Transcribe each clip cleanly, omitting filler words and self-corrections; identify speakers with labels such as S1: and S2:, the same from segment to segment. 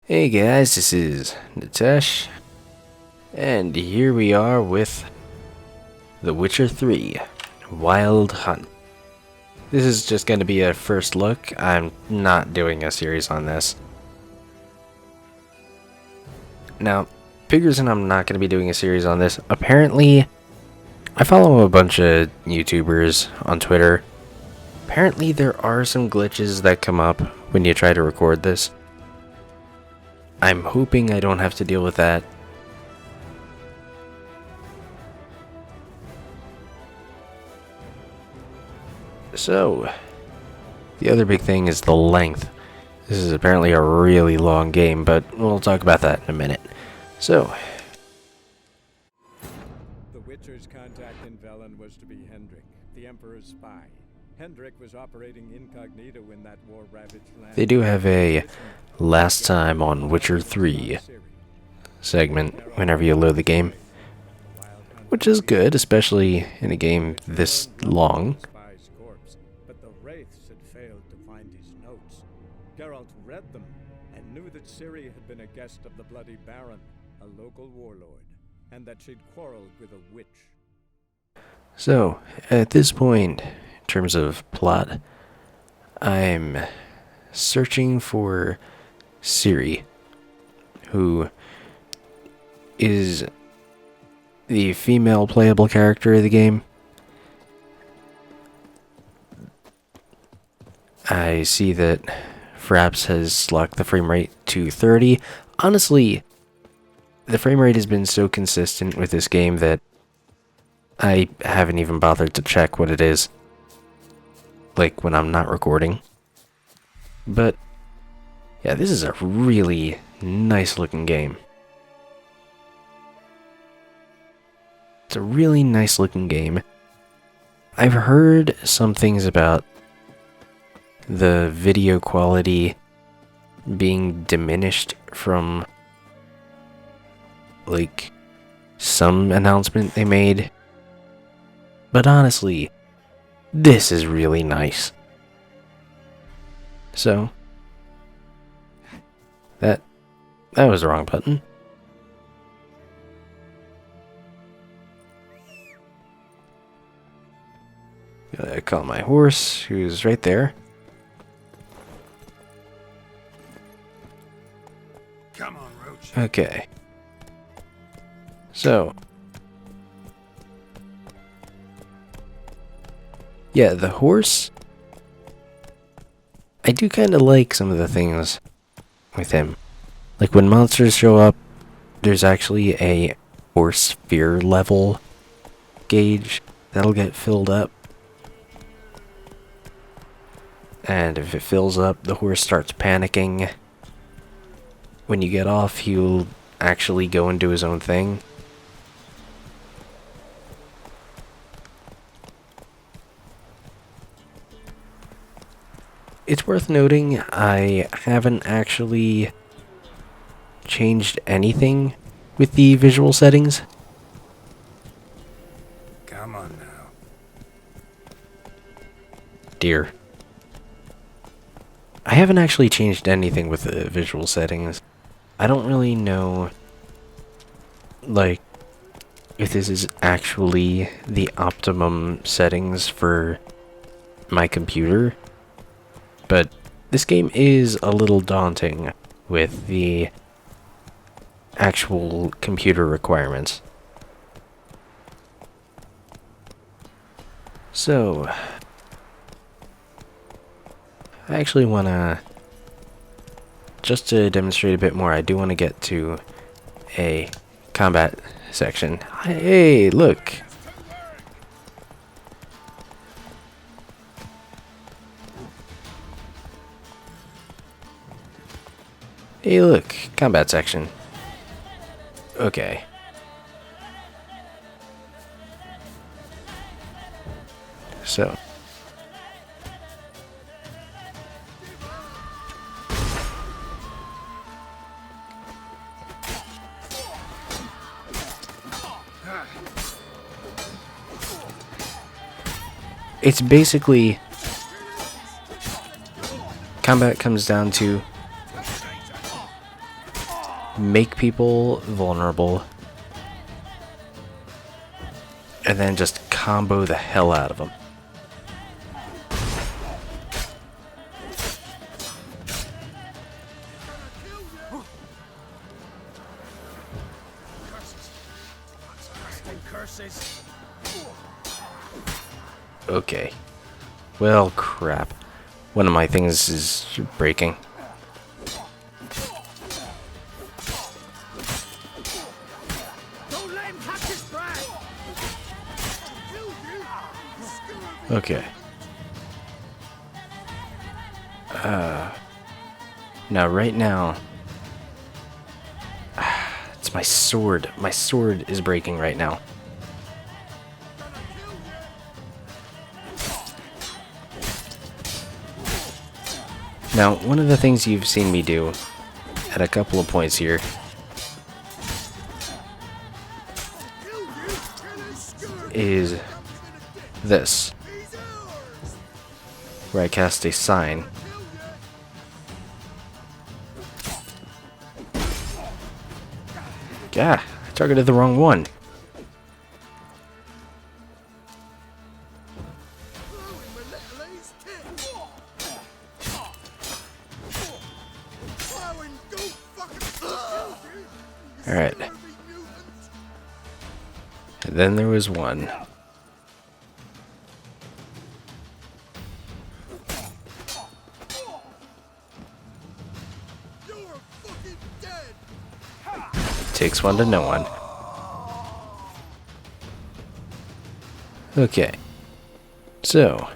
S1: Hey guys, this is Nitesh, and here we are with The Witcher 3 Wild Hunt. This is just going to be a first look. I'm not doing a series on this. Now, big reason I'm not going to be doing a series on this, apparently, I follow a bunch of YouTubers on Twitter. Apparently there are some glitches that come up when you try to record this. I'm hoping I don't have to deal with that. So, the other big thing is the length. This is apparently a really long game, but we'll talk about that in a minute. So,
S2: The Witcher's contact in Velen was to be Hendrik, the Emperor's spy. Hendrik was operating incognito in that war-ravaged land.
S1: they do have a last time on Witcher 3 segment whenever you load the game, which is good, especially in a game this long.
S2: Spy's corpse, but the wraiths had failed to find his notes. Geralt read them and knew that Ciri had been a guest of the Bloody Baron, a local warlord, and that she'd quarreled with a witch.
S1: So, at this point, in terms of plot, I'm searching for Ciri, who is the female playable character of the game. I see that Fraps has locked the frame rate to 30. Honestly, the frame rate has been so consistent with this game that I haven't even bothered to check what it is, like when I'm not recording. But yeah, this is a really nice looking game. It's a really nice looking game. I've heard some things about the video quality being diminished from like some announcement they made. But honestly, this is really nice. So, that was the wrong button. I call my horse, who's right there.
S2: Come on, Roach.
S1: Okay. So, yeah, the horse, I do kind of like some of the things with him. Like when monsters show up, there's actually a horse fear level gauge that'll get filled up. And if it fills up, the horse starts panicking. When you get off, he'll actually go and do his own thing. It's worth noting, I haven't actually changed anything with the visual settings.
S2: Come on now.
S1: Dear. I haven't actually changed anything with the visual settings. I don't really know, like, if this is actually the optimum settings for my computer. But this game is a little daunting with the actual computer requirements. So, I actually want to, just to demonstrate a bit more, I do want to get to a combat section. Hey, look! Hey, look, combat section. Okay. So. It's basically, combat comes down to make people vulnerable, and then just combo the hell out of them. Okay. Well, crap. One of my things is breaking. Okay. Now, right now... it's my sword. My sword is breaking right now. Now, one of the things you've seen me do at a couple of points here is this, where I cast a sign. Ah, I targeted the wrong one. Alright. And then there was one. Takes one to know one. Okay. So.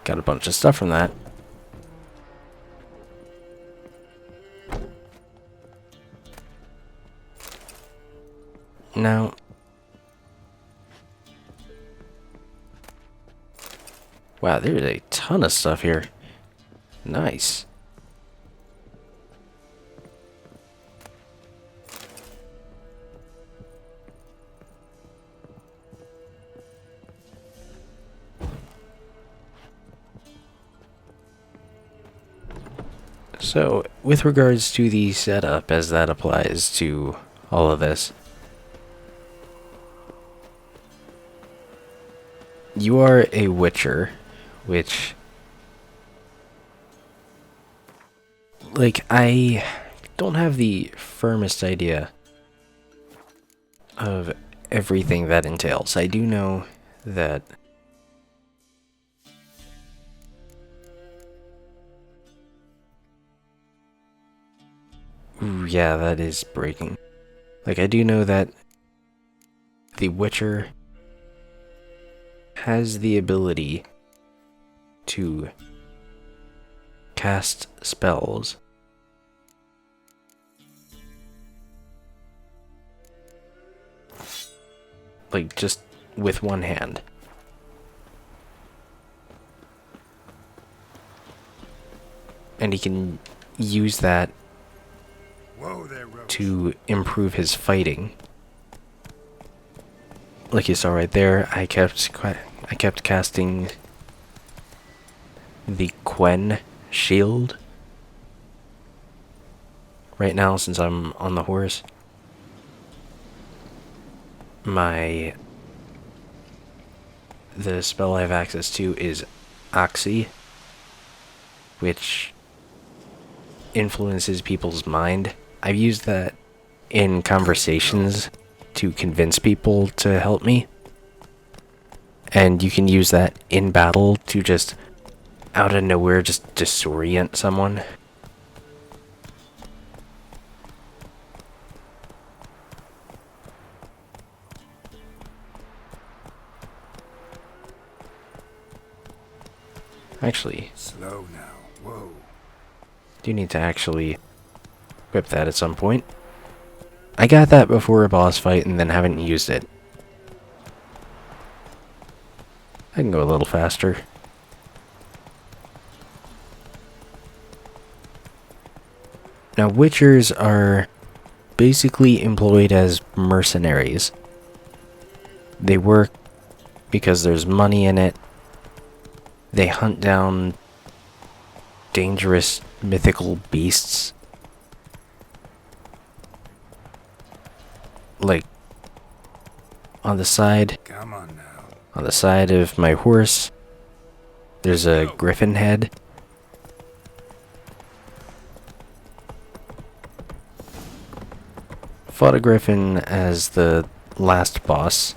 S1: Got a bunch of stuff from that. Now, wow, there's a ton of stuff here. Nice. So, with regards to the setup as that applies to all of this, you are a witcher, which, like, I don't have the firmest idea of everything that entails. I do know that ooh, yeah, that is breaking. Like, I do know that the Witcher has the ability to cast spells like just with one hand. And he can use that to improve his fighting. Like you saw right there, I kept casting the Quen shield right now since I'm on the horse. The spell I have access to is Oxy, which influences people's mind. I've used that in conversations to convince people to help me. And you can use that in battle to just, out of nowhere, just disorient someone. Actually,
S3: slow now. Whoa.
S1: Do need to actually equip that at some point. I got that before a boss fight and then haven't used it. I can go a little faster. Now, Witchers are basically employed as mercenaries. They work because there's money in it. They hunt down dangerous mythical beasts. Like, on the side
S3: Come on now.
S1: On the side of my horse, there's a griffin head. Fought a griffin as the last boss.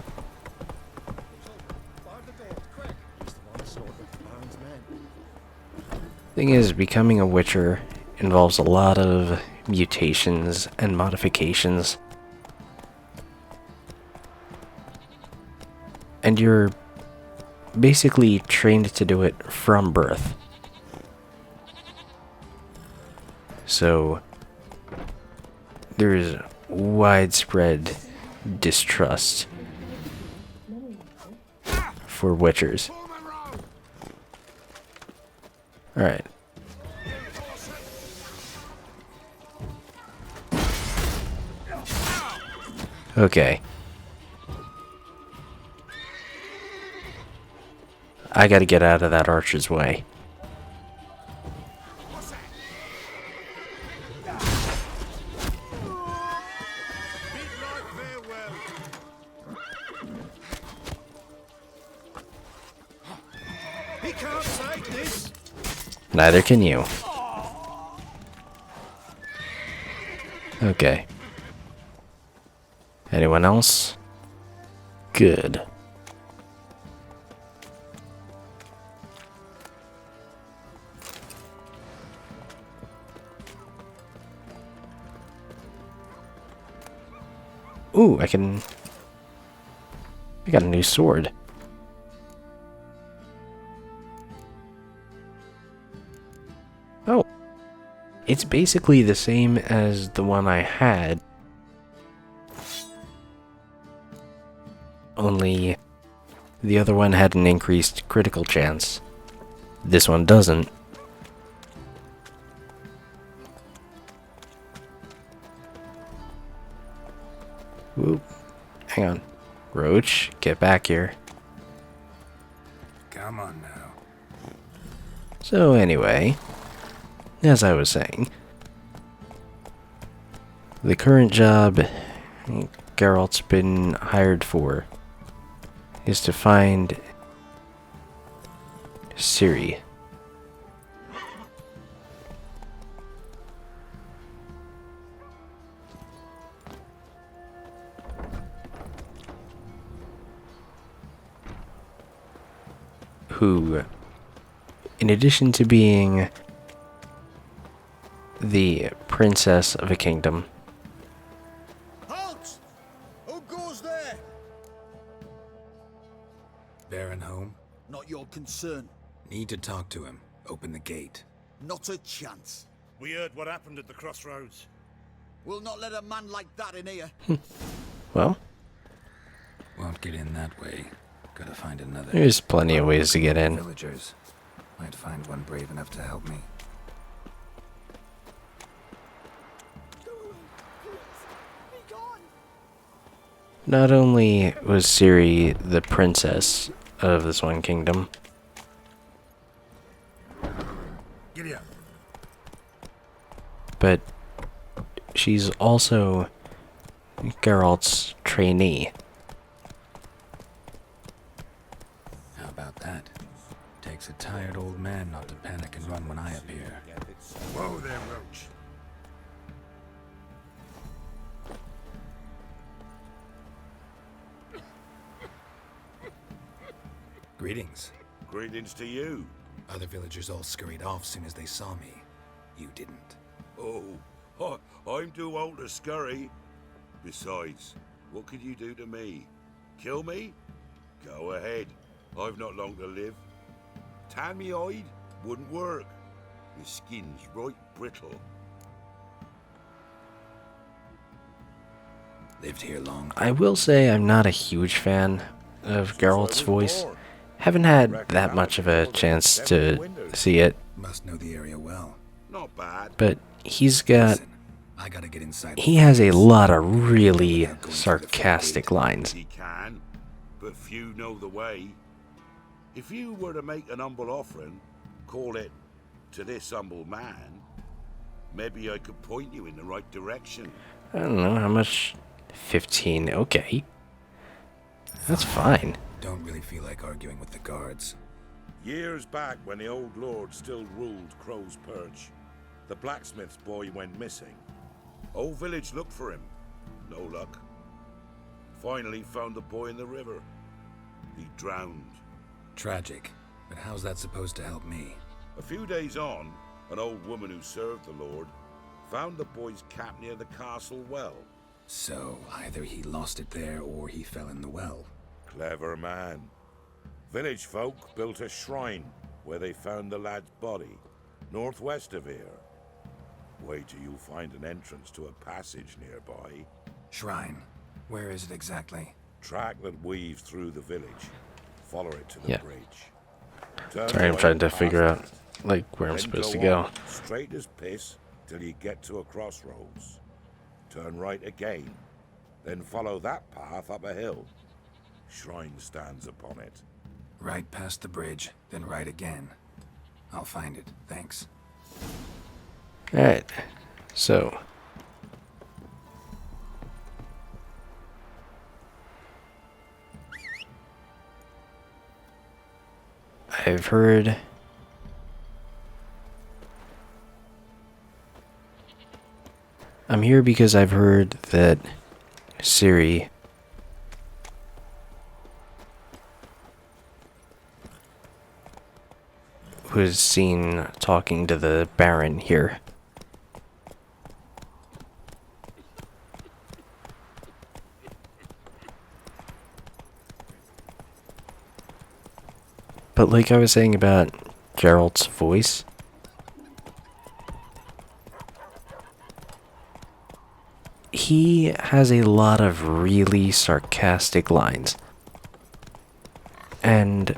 S1: Thing is, becoming a witcher involves a lot of mutations and modifications. And you're basically trained to do it from birth. So there's widespread distrust for witchers. Alright. Okay. I gotta get out of that archer's way.
S3: He can't take this.
S1: Neither can you. Okay. Anyone else? Good. Ooh, I got a new sword. Oh. It's basically the same as the one I had. Only the other one had an increased critical chance. This one doesn't. Whoop. Hang on. Roach, get back here.
S3: Come on now.
S1: So anyway, as I was saying, the current job Geralt's been hired for is to find Ciri. Who, in addition to being the princess of a kingdom,
S3: Halt! Who goes there? Baron home?
S4: Not your concern.
S3: Need to talk to him. Open the gate.
S4: Not a chance.
S5: We heard what happened at the crossroads.
S4: We'll not let a man like that in here.
S1: well,
S3: Won't get in that way. Gotta find another.
S1: there's plenty of ways to get in.
S3: Villagers. Might find one brave enough to help me.
S1: Not only was Ciri the princess of this one kingdom,
S5: Giddy up.
S1: but she's also Geralt's trainee.
S3: How about that? Takes a tired old man not to panic and run when I appear.
S5: Whoa there, Roach.
S3: Greetings.
S5: Greetings to you.
S3: Other villagers all scurried off soon as they saw me. You didn't.
S5: Oh, I'm too old to scurry. Besides, what could you do to me? Kill me? Go ahead. I've not long to live. Tan me hide? Wouldn't work. Your skin's right brittle.
S3: Lived here long.
S1: I will say I'm not a huge fan of Geralt's voice. Haven't had that much of a chance to see it,
S3: Must know the area well.
S5: Not bad.
S1: but he's got
S3: Listen, I gotta get inside.
S1: He has a lot of really sarcastic lines.
S5: He can, but few know the way. If you were to make an humble offering, call it to this humble man, maybe I could point you in the right direction.
S1: I don't know, how much? 15, okay. That's fine.
S3: Don't really feel like arguing with the guards.
S5: Years back, when the old lord still ruled Crow's Perch, the blacksmith's boy went missing. Whole village looked for him. No luck. Finally found the boy in the river. He drowned.
S3: Tragic, but how's that supposed to help me?
S5: A few days on, an old woman who served the lord found the boy's cap near the castle well.
S3: So, either he lost it there or he fell in the well.
S5: Clever man. Village folk built a shrine where they found the lad's body, northwest of here. Wait till you find an entrance to a passage nearby.
S3: Shrine. Where is it exactly?
S5: Track that weaves through the village. Follow it to the
S1: Yeah.
S5: bridge. Turn
S1: Sorry, I'm
S5: right
S1: trying to
S5: past
S1: figure
S5: it,
S1: out, like, where I'm
S5: then
S1: supposed to go.
S5: on, straight as piss till you get to a crossroads. Turn right again, then follow that path up a hill. Shrine stands upon it.
S3: Right past the bridge, then right again. I'll find it, thanks.
S1: Alright, so. I've heard. I'm here because I've heard that Ciri was seen talking to the Baron here. But like I was saying about Geralt's voice, he has a lot of really sarcastic lines. And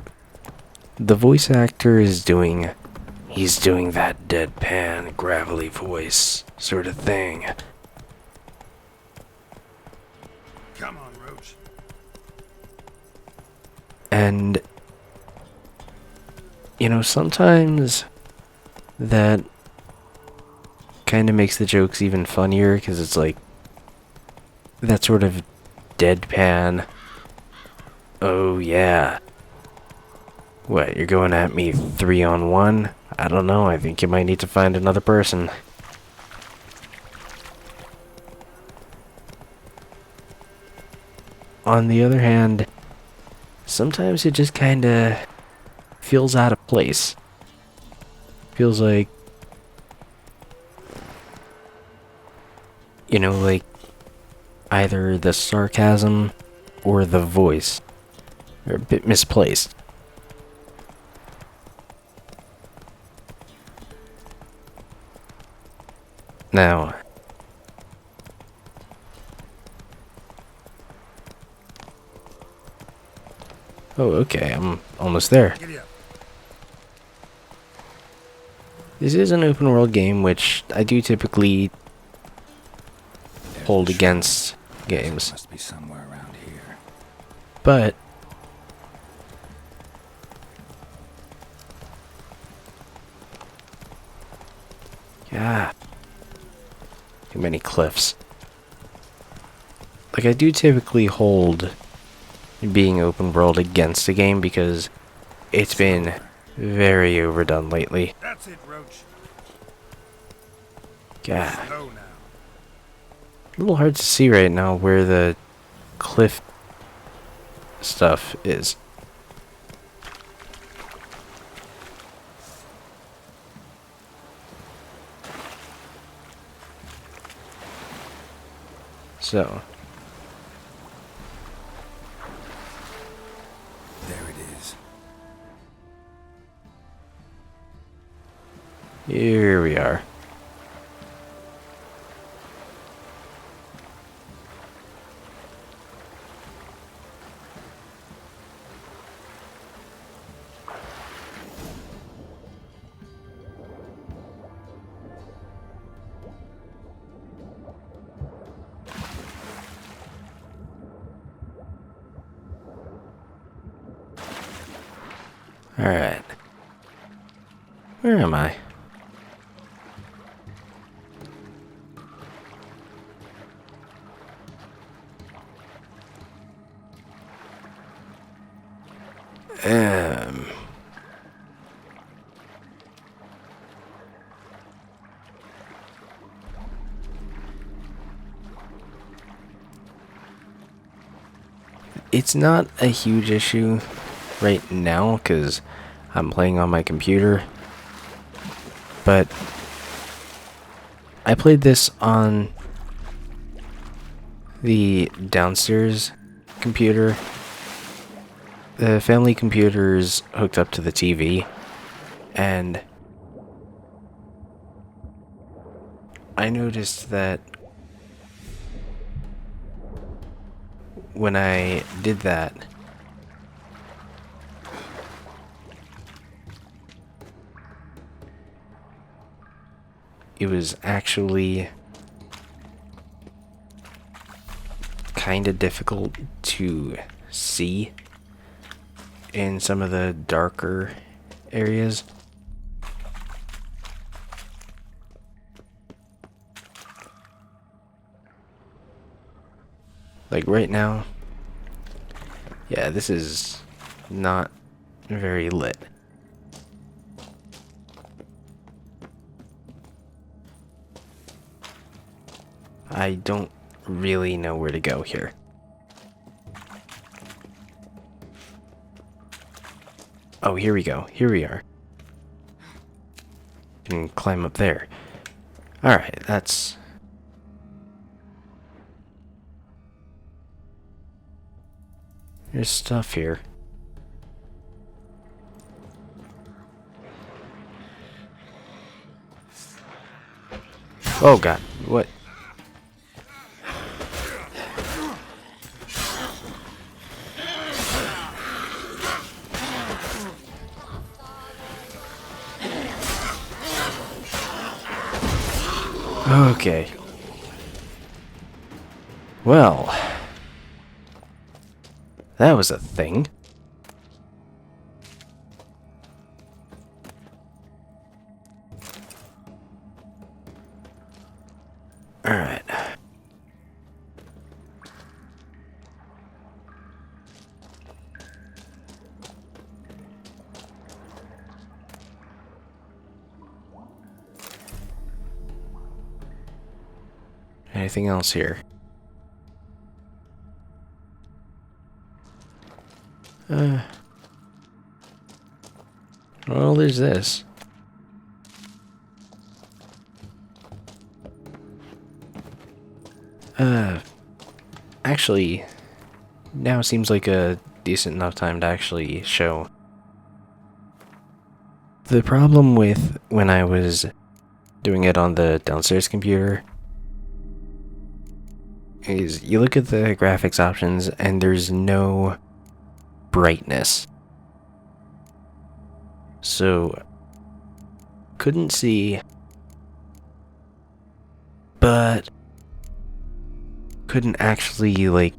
S1: the voice actor is he's doing that deadpan, gravelly voice sort of thing.
S3: Come on, Roach.
S1: And, you know, sometimes that kind of makes the jokes even funnier because it's like that sort of deadpan. Oh, yeah. What, you're going at me 3-on-1? I don't know, I think you might need to find another person. On the other hand, sometimes it just kinda feels out of place. Feels like, you know, like either the sarcasm or the voice are a bit misplaced. Now, oh, okay, I'm almost there. This is an open world game, which I do typically hold against games.
S3: Must be somewhere around here.
S1: But yeah, too many cliffs. Like, I do typically hold being open world against a game because it's been very overdone lately.
S3: That's it, Roach.
S1: God,
S3: Slow now.
S1: a little hard to see right now where the cliff stuff is. So,
S3: There it is.
S1: here we are. Alright. Where am I? Um... It's not a huge issue right now because I'm playing on my computer, but I played this on the downstairs computer. The family computer is hooked up to the TV, and I noticed that when I did that, it was actually kind of difficult to see in some of the darker areas. Like right now, yeah, this is not very lit. I don't really know where to go here. Oh, here we go. Here we are. Can climb up there. Alright, that's... There's stuff here. Oh god, what? Okay. Well, that was a thing. All right. Anything else here? Well, there's this. Actually, now seems like a decent enough time to actually show. The problem with when I was doing it on the downstairs computer is you look at the graphics options and there's no brightness. So, couldn't see, but couldn't actually, like,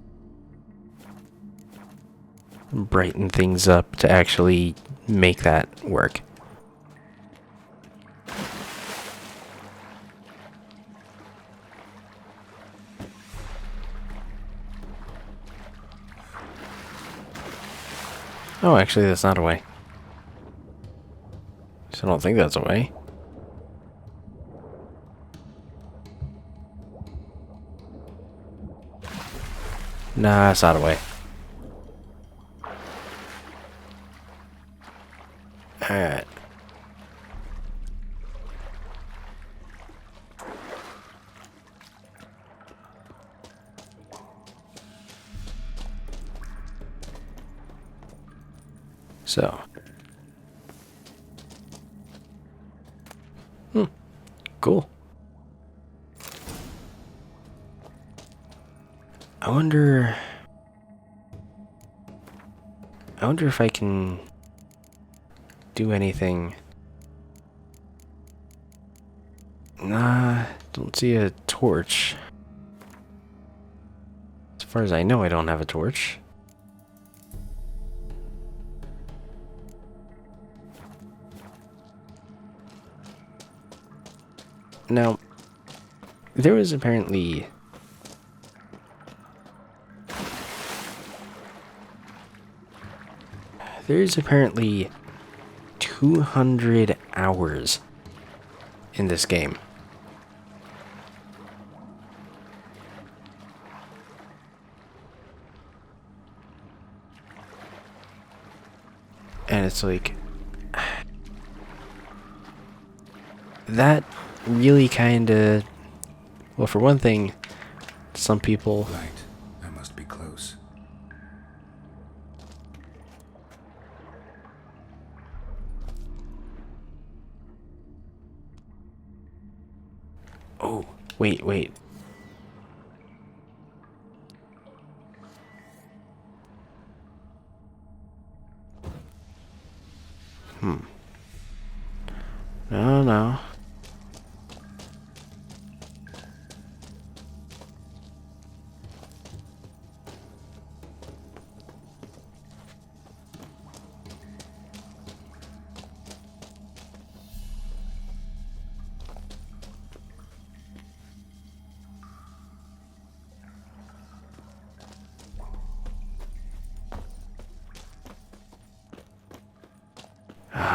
S1: brighten things up to actually make that work. Oh, actually, that's not a way. So I don't think that's a way. Nah, that's not a way. Alright. So. Cool. I wonder if I can do anything. Nah, don't see a torch. As far as I know, I don't have a torch. Now, there was apparently... There's apparently 200 hours in this game. And it's like... that really kinda... Well, for one thing, some people...
S3: Right. I must be close.
S1: Oh, wait. No.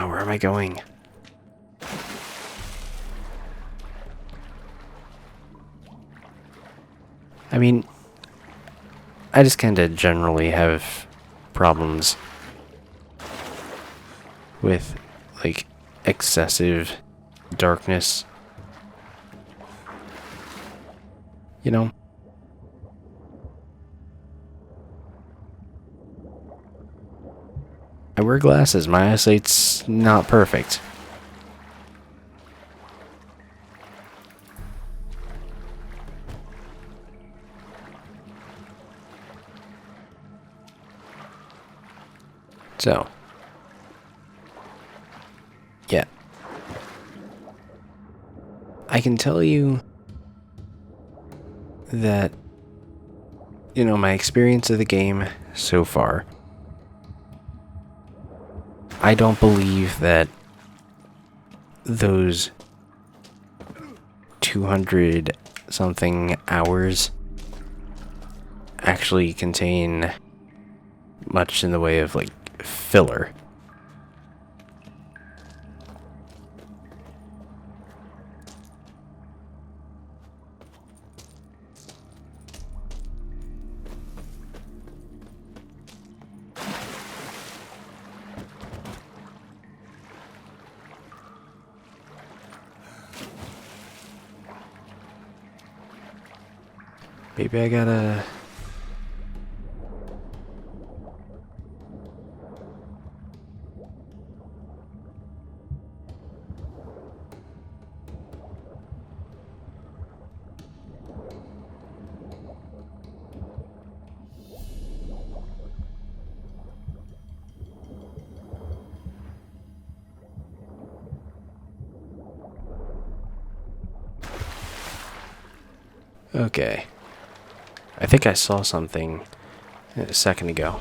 S1: Where am I going? I mean, I just kinda generally have problems with, like, excessive darkness. You know? I wear glasses. My eyesight's not perfect. So. Yeah. I can tell you that, you know, my experience of the game so far, I don't believe that those 200 something hours actually contain much in the way of, like, filler. Maybe I gotta... Okay. I think I saw something a second ago.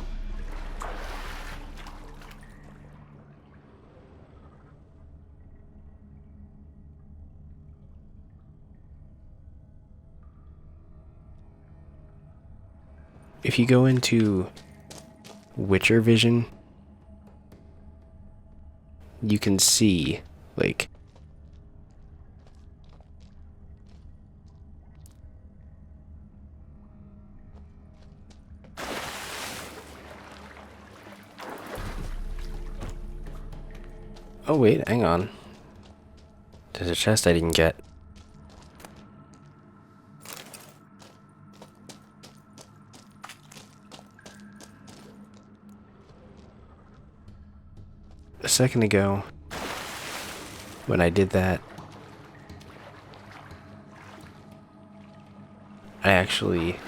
S1: If you go into Witcher Vision, you can see, like, oh wait, hang on. There's a chest I didn't get. A second ago, when I did that, I actually...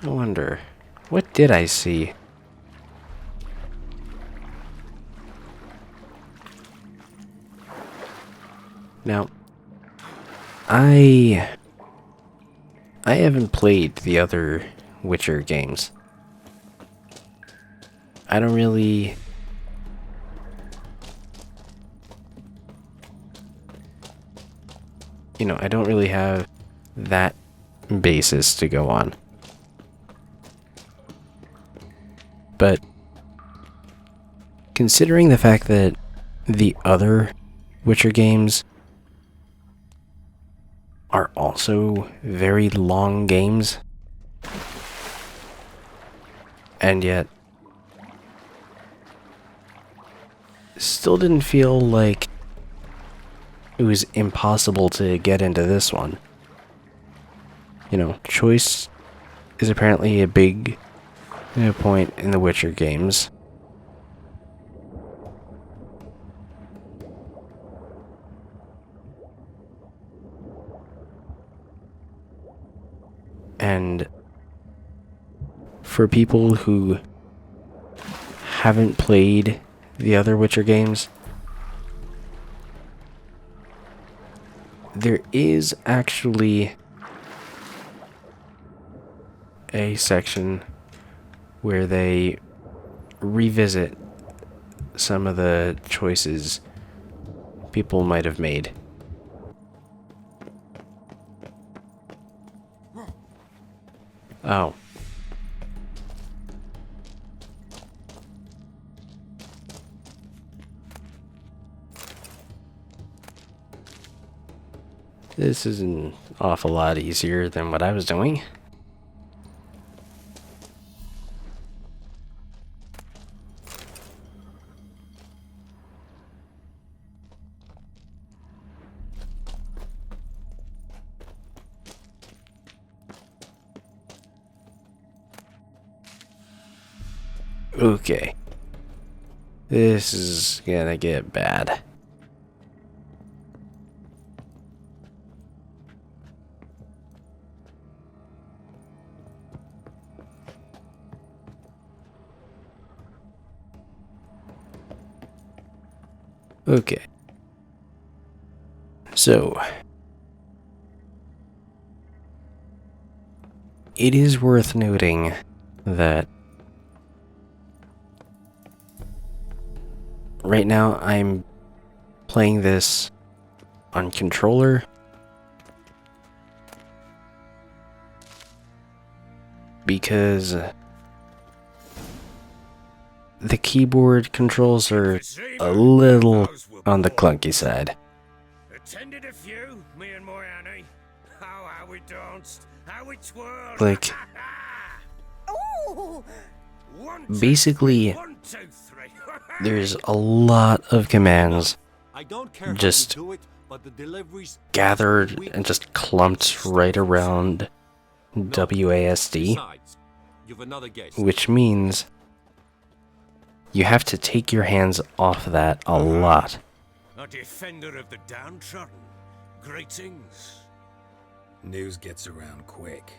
S1: I wonder, what did I see? Now, I haven't played the other Witcher games. I don't really... I don't really have that basis to go on. But considering the fact that the other Witcher games are also very long games, and yet still didn't feel like it was impossible to get into this one. Choice is apparently a big point in the Witcher games. And for people who haven't played the other Witcher games, there is actually a section where they revisit some of the choices people might have made. Oh. This is an awful lot easier than what I was doing. Okay. This is gonna get bad. Okay. So, it is worth noting that right now I'm playing this on controller because the keyboard controls are a little on the clunky side.
S6: Attended a few, me and my Annie. How we danced, how we twirled.
S1: Like,
S6: Ooh.
S1: basically,
S6: 1, 2, 3.
S1: there's a lot of commands
S7: I don't care
S1: just
S7: how you do it, but the deliveries
S1: gathered and just clumped right around WASD,
S7: Besides, you've another guest.
S1: which means you have to take your hands off that a lot.
S6: A defender of the downtrodden. Greetings.
S3: News gets around quick.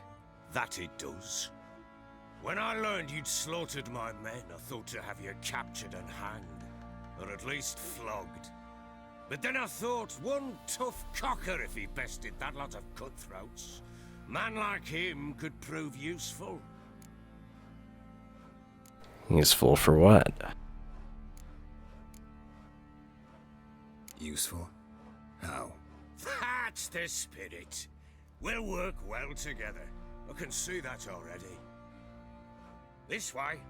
S6: That it does. When I learned you'd slaughtered my men, I thought to have you captured and hanged. Or at least flogged. But then I thought, one tough cocker if he bested that lot of cutthroats. Man like him could prove useful.
S1: Useful for what?
S3: Useful? How?
S6: That's the spirit. We'll work well together. I can see that already. This way.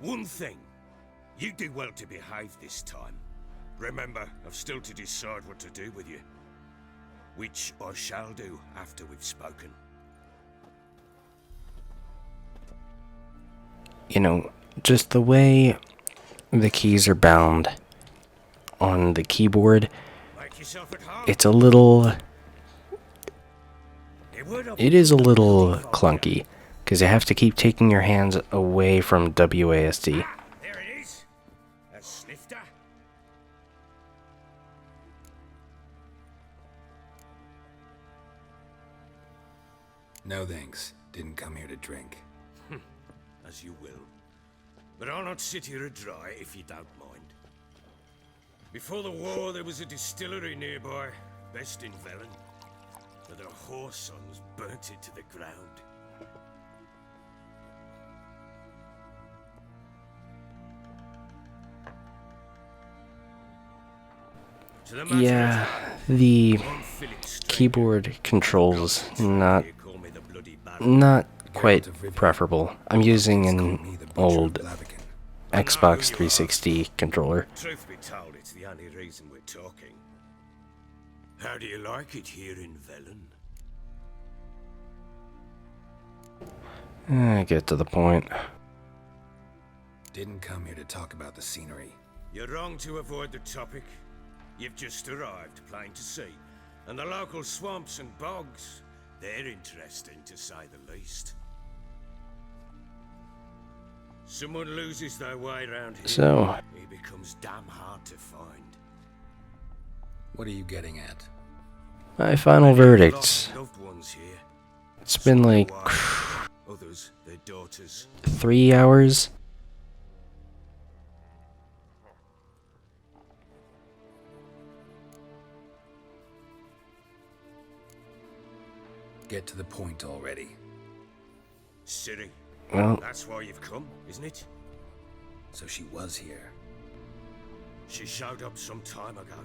S6: One thing. You do well to behave this time. Remember, I've still to decide what to do with you. Which I shall do after we've spoken.
S1: Just the way the keys are bound on the keyboard,
S6: Make yourself at home.
S1: it's a little...
S6: would
S1: It is a little clunky, because you have to keep taking your hands away from WASD.
S6: There it is. A snifter.
S3: No thanks. Didn't come here to drink.
S6: As you will. But I'll not sit here dry if you don't mind. Before the war, there was a distillery nearby. best in Velen, but their horse sons burnt it to the ground. To the matter
S1: Yeah,
S6: at
S1: the
S6: hand, one Philip Stranger,
S1: keyboard controls not
S6: you call me the bloody Baron.
S1: quite preferable. I'm using an old Xbox 360 controller.
S6: Truth be told, it's the only reason we're talking. How do you like it here in Velen?
S1: Get to the point.
S3: Didn't come here to talk about the scenery.
S6: You're wrong to avoid the topic. You've just arrived, plain to see. And the local swamps and bogs, they're interesting to say the least. Someone loses their way around here,
S1: So-
S6: he becomes damn hard to find.
S3: What are you getting at?
S1: My final
S6: Many have
S1: verdicts.
S6: lost loved ones here.
S1: It's been like
S6: Others, their daughters.
S1: 3 hours.
S3: Get to the point already.
S6: Ciri,
S1: Well,
S6: that's why you've come, isn't it?
S3: So she was here.
S6: She showed up some time ago,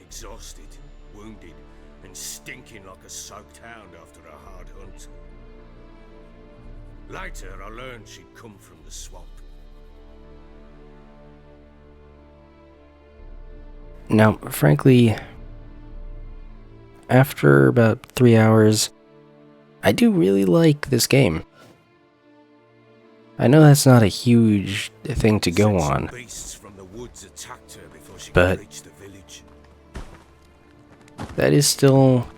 S6: exhausted, wounded, and stinking like a soaked hound after a hard hunt. Later, I learned she'd come from the swamp.
S1: now, frankly, after about 3 hours, I do really like this game. I know that's not a huge thing to go
S6: Said some
S1: on,
S6: beasts from the woods attacked her before she
S1: But-
S6: could reach the village.
S1: that is still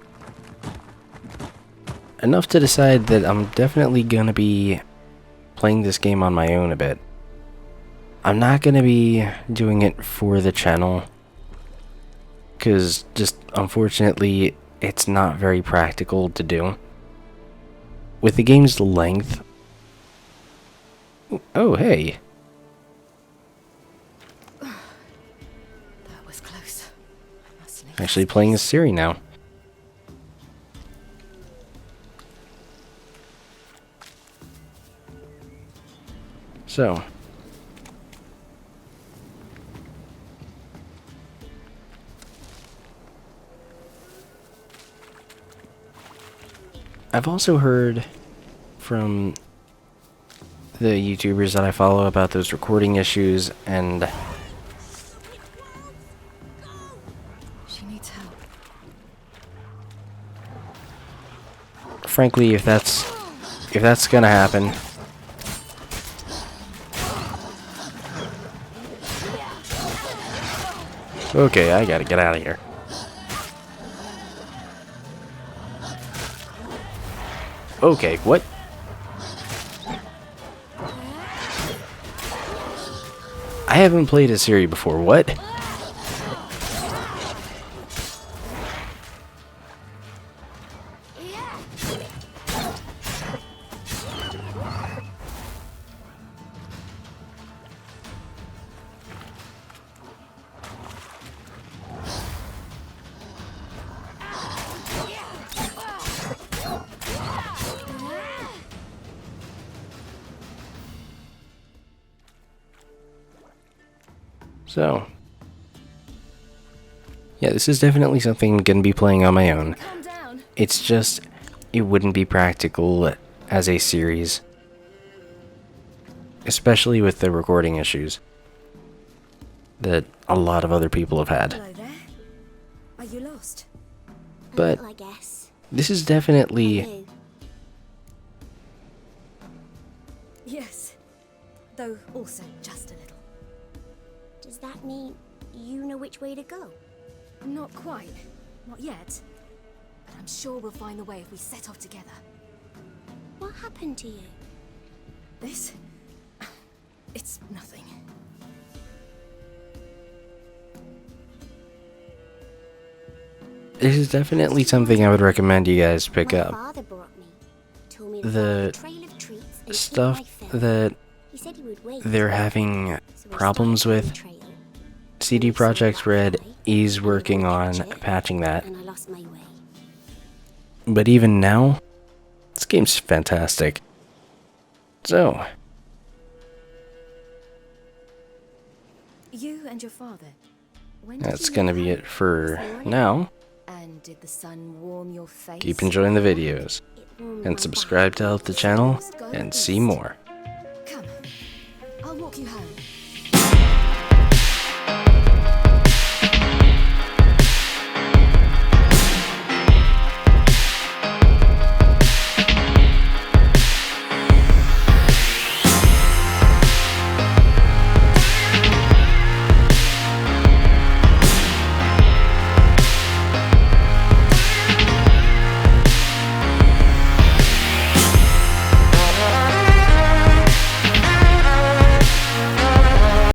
S1: enough to decide that I'm definitely gonna be playing this game on my own a bit. I'm not gonna be doing it for the channel, because just unfortunately it's not very practical to do. With the game's length... Oh, hey.
S8: That was close. I must leave.
S1: Actually playing as Ciri now. So. I've also heard from the YouTubers that I follow about those recording issues, and
S8: She needs help.
S1: frankly, if that's gonna happen, okay, I gotta get out of here. Okay, what? I haven't played a Ciri before. What? So, yeah, this is definitely something I'm going to be playing on my own.
S8: Calm down.
S1: It's just, it wouldn't be practical as a series. Especially with the recording issues that a lot of other people have had.
S8: Hello there. Are you lost?
S1: But
S9: I guess.
S1: this is definitely...
S9: Who?
S8: Yes. Though also just a little.
S9: Does that mean you know which way to go?
S8: Not quite. Not yet. But I'm sure we'll find the way if we set off together.
S9: What happened to you?
S8: This? It's nothing.
S1: This is definitely something I would recommend you guys pick
S9: My
S1: up.
S9: father brought me. Told me to
S1: The
S9: find a trail of treats and eat
S1: Stuff
S9: my fill.
S1: that
S9: He said he would wait.
S1: they're having
S9: So we
S1: problems
S9: started
S1: with,
S9: the trail.
S1: CD
S9: We saw
S1: Projekt
S9: that
S1: Red
S9: fight,
S1: he's working on patching that.
S9: And I lost my way.
S1: But even now, this game's fantastic. So,
S8: You and your father. When did
S1: that's
S8: you
S1: gonna
S8: leave
S1: be
S8: home?
S1: it for
S8: This morning?
S1: now.
S8: And did the sun warm your face?
S1: Keep enjoying the videos,
S9: It warmed my
S1: and
S9: back.
S1: subscribe to help the channel, and see more.